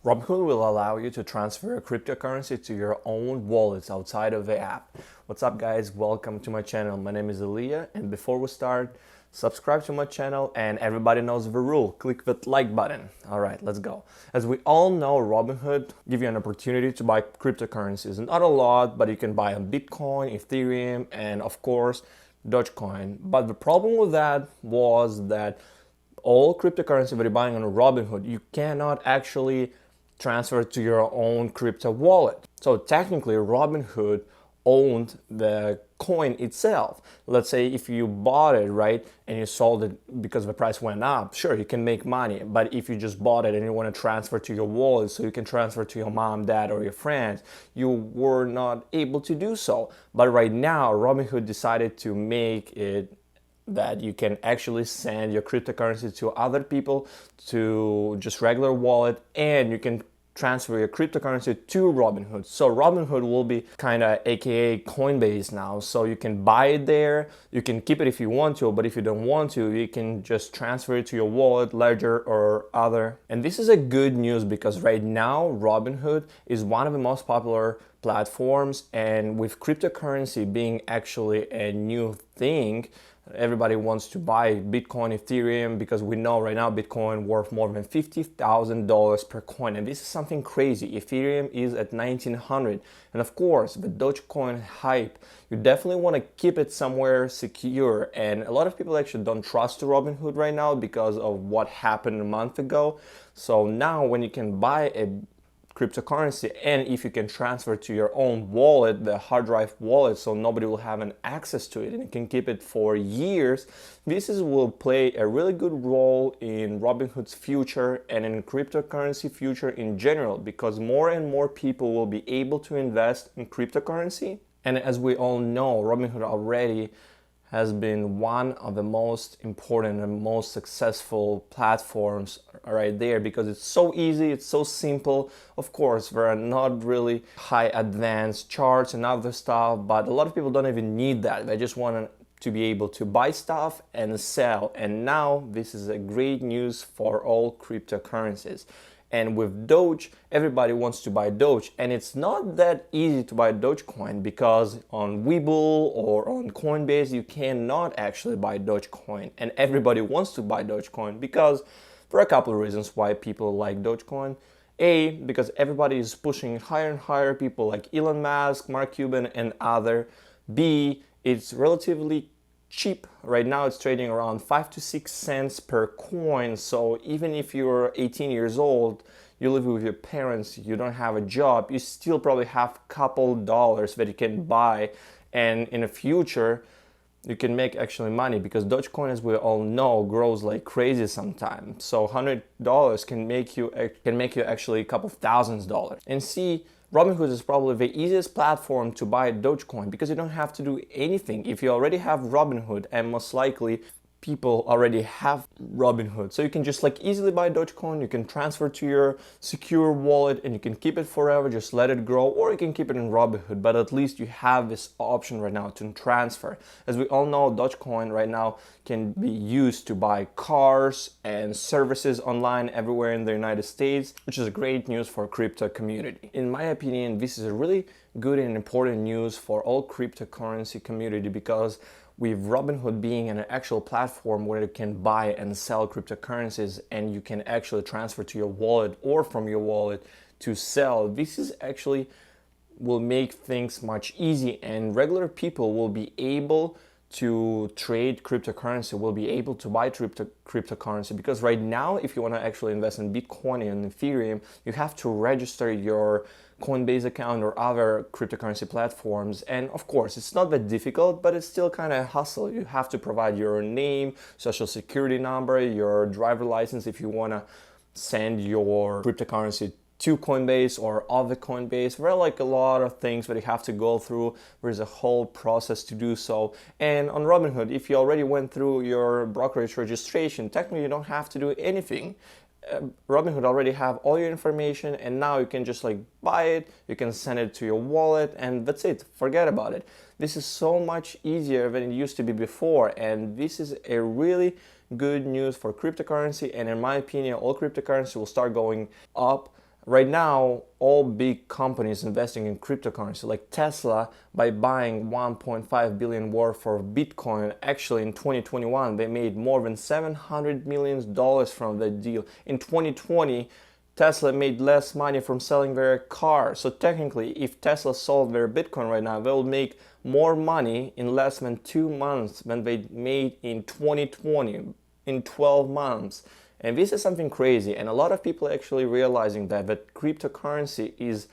Robinhood will allow you to transfer cryptocurrency to your own wallets outside of the app. What's up, guys? Welcome to my channel. My name is Elia, and before we start, subscribe to my channel, and everybody knows the rule. Click that like button. All right, let's go. As we all know, Robinhood give you an opportunity to buy cryptocurrencies. Not a lot, but you can buy on Bitcoin, Ethereum, and of course, Dogecoin. But the problem with that was that all cryptocurrency that you're buying on Robinhood, you cannot actually transfer to your own crypto wallet. So technically, Robinhood owned the coin itself. Let's say if you bought it, right, and you sold it because the price went up, sure, you can make money. But if you just bought it and you want to transfer to your wallet so you can transfer to your mom, dad, or your friends, you were not able to do so. But right now, Robinhood decided to make it that you can actually send your cryptocurrency to other people to just regular wallet, and you can transfer your cryptocurrency to Robinhood. So Robinhood will be kind of aka Coinbase now. So you can buy it there, you can keep it if you want to, but if you don't want to, you can just transfer it to your wallet, Ledger, or other. And this is a good news because right now Robinhood is one of the most popular platforms, and with cryptocurrency being actually a new thing, everybody wants to buy Bitcoin, Ethereum, because we know right now Bitcoin worth more than $50,000 per coin, and this is something crazy. Ethereum is at 1900, and of course the Dogecoin hype, you definitely want to keep it somewhere secure. And a lot of people actually don't trust Robinhood right now because of what happened a month ago. So now when you can buy a cryptocurrency, and if you can transfer to your own wallet, the hard drive wallet, so nobody will have an access to it and you can keep it for years, will play a really good role in Robinhood's future and in cryptocurrency future in general, because more and more people will be able to invest in cryptocurrency. And as we all know, Robinhood already has been one of the most important and most successful platforms right there, because it's so easy, it's so simple. Of course, there are not really high advanced charts and other stuff, but a lot of people don't even need that. They just want to be able to buy stuff and sell. And now this is a great news for all cryptocurrencies. And with Doge, everybody wants to buy Doge, and it's not that easy to buy Dogecoin, because on WeBull or on Coinbase you cannot actually buy Dogecoin, and everybody wants to buy Dogecoin because there are a couple of reasons why people like Dogecoin. A, because everybody is pushing it higher and higher, people like Elon Musk, Mark Cuban, and other. B, it's relatively cheap. Right now it's trading around 5 to 6 cents per coin. So even if you're 18 years old, you live with your parents, you don't have a job, you still probably have a couple dollars that you can buy, and in the future you can make actually money, because Dogecoin, as we all know, grows like crazy sometimes. So $100 can make you actually a couple thousands dollars. And C, Robinhood is probably the easiest platform to buy Dogecoin, because you don't have to do anything. If you already have Robinhood, and most likely people already have Robinhood, so you can just like easily buy Dogecoin, you can transfer to your secure wallet and you can keep it forever, just let it grow, or you can keep it in Robinhood, but at least you have this option right now to transfer. As we all know, Dogecoin right now can be used to buy cars and services online everywhere in the United States, which is great news for crypto community. In my opinion, this is a really good and important news for all cryptocurrency community, because with Robinhood being an actual platform where you can buy and sell cryptocurrencies, and you can actually transfer to your wallet or from your wallet to sell, this is actually will make things much easy, and regular people will be able to trade cryptocurrency, will be able to buy cryptocurrency. Because right now, if you want to actually invest in Bitcoin and Ethereum, you have to register your Coinbase account or other cryptocurrency platforms. And of course, it's not that difficult, but it's still kind of a hustle. You have to provide your name, social security number, your driver license if you want to send your cryptocurrency to Coinbase or other Coinbase. There are like a lot of things that you have to go through. There's a whole process to do so. And on Robinhood, if you already went through your brokerage registration, technically you don't have to do anything. Robinhood already have all your information, and now you can just like buy it, you can send it to your wallet, and that's it. Forget about it. This is so much easier than it used to be before, and this is a really good news for cryptocurrency. And in my opinion, all cryptocurrency will start going up Right now, all big companies investing in cryptocurrency, like Tesla, by buying 1.5 billion worth of Bitcoin, actually in 2021, they made more than $700 million from that deal. In 2020, Tesla made less money from selling their car. So technically, if Tesla sold their Bitcoin right now, they'll make more money in less than 2 months than they made in 2020, in 12 months. And this is something crazy, and a lot of people are actually realizing that cryptocurrency is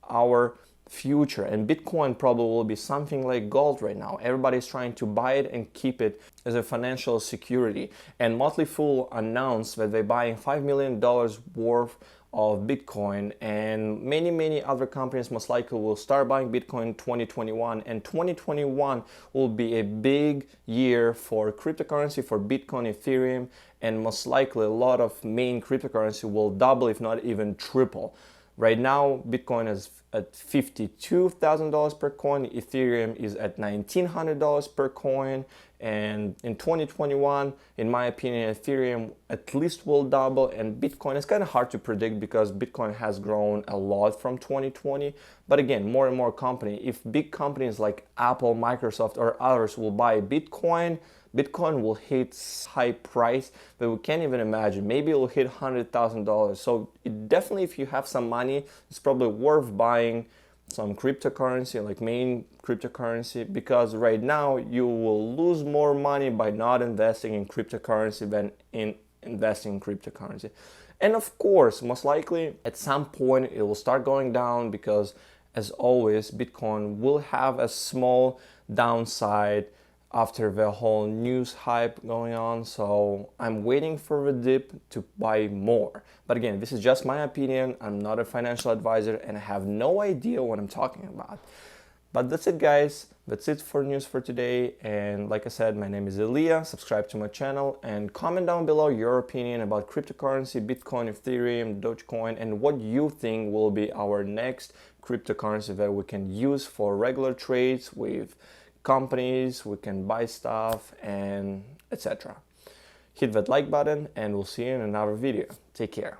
our future, and Bitcoin probably will be something like gold right now. Everybody's trying to buy it and keep it as a financial security. And Motley Fool announced that they're buying $5 million worth of Bitcoin, and many other companies most likely will start buying Bitcoin in 2021, and 2021 will be a big year for cryptocurrency, for Bitcoin, Ethereum, and most likely a lot of main cryptocurrency will double, if not even triple. Right now, Bitcoin is at $52,000 per coin, Ethereum is at $1,900 per coin, and in 2021, in my opinion, Ethereum at least will double, and Bitcoin is kind of hard to predict because Bitcoin has grown a lot from 2020. But again, more and more companies, if big companies like Apple, Microsoft, or others will buy Bitcoin, Bitcoin will hit high price that we can't even imagine. Maybe it will hit $100,000. So it definitely, if you have some money, it's probably worth buying some cryptocurrency, like main cryptocurrency, because right now you will lose more money by not investing in cryptocurrency than in investing in cryptocurrency. And of course, most likely at some point it will start going down because, as always, Bitcoin will have a small downside after the whole news hype going on. So I'm waiting for the dip to buy more. But again, this is just my opinion. I'm not a financial advisor and I have no idea what I'm talking about. But that's it, guys. That's it for news for today. And like I said, my name is Elia. Subscribe to my channel and comment down below your opinion about cryptocurrency, Bitcoin, Ethereum, Dogecoin, and what you think will be our next cryptocurrency that we can use for regular trades with companies, we can buy stuff, and etc. Hit that like button and we'll see you in another video. Take care.